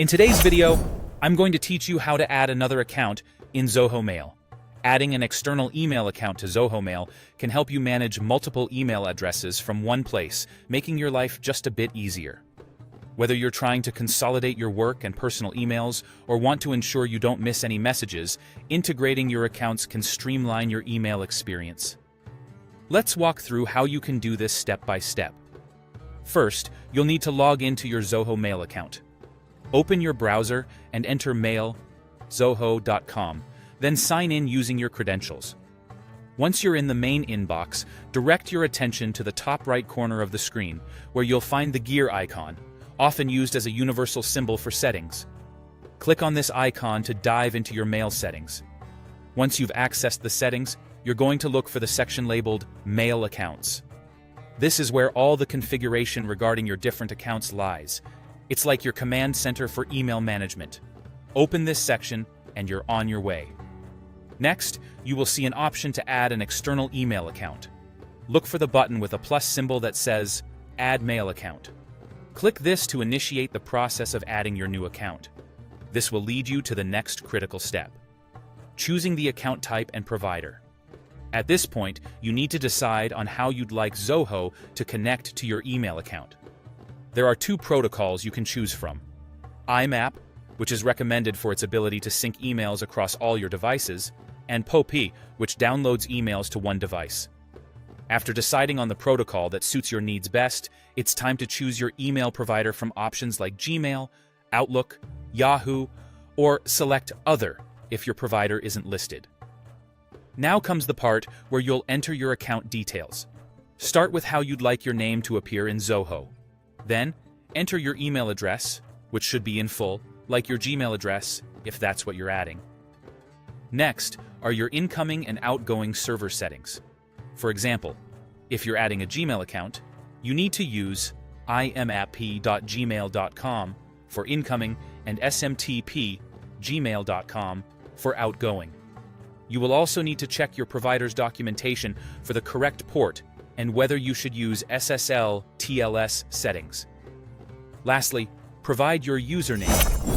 In today's video, I'm going to teach you how to add another account in Zoho Mail. Adding an external email account to Zoho Mail can help you manage multiple email addresses from one place, making your life just a bit easier. Whether you're trying to consolidate your work and personal emails or want to ensure you don't miss any messages, integrating your accounts can streamline your email experience. Let's walk through how you can do this step by step. First, you'll need to log into your Zoho Mail account. Open your browser and enter mail.zoho.com, then sign in using your credentials. Once you're in the main inbox, direct your attention to the top right corner of the screen, where you'll find the gear icon, often used as a universal symbol for settings. Click on this icon to dive into your mail settings. Once you've accessed the settings, you're going to look for the section labeled Mail Accounts. This is where all the configuration regarding your different accounts lies. It's like your command center for email management. Open this section and you're on your way. Next, you will see an option to add an external email account. Look for the button with a plus symbol that says Add Mail Account. Click this to initiate the process of adding your new account. This will lead you to the next critical step: choosing the account type and provider. At this point, you need to decide on how you'd like Zoho to connect to your email account. There are two protocols you can choose from: IMAP, which is recommended for its ability to sync emails across all your devices, and POP, which downloads emails to one device. After deciding on the protocol that suits your needs best, it's time to choose your email provider from options like Gmail, Outlook, Yahoo, or select Other if your provider isn't listed. Now comes the part where you'll enter your account details. Start with how you'd like your name to appear in Zoho. Then, enter your email address, which should be in full, like your Gmail address, if that's what you're adding. Next are your incoming and outgoing server settings. For example, if you're adding a Gmail account, you need to use imap.gmail.com for incoming and smtp.gmail.com for outgoing. You will also need to check your provider's documentation for the correct port and whether you should use SSL/TLS settings. Lastly, provide your username,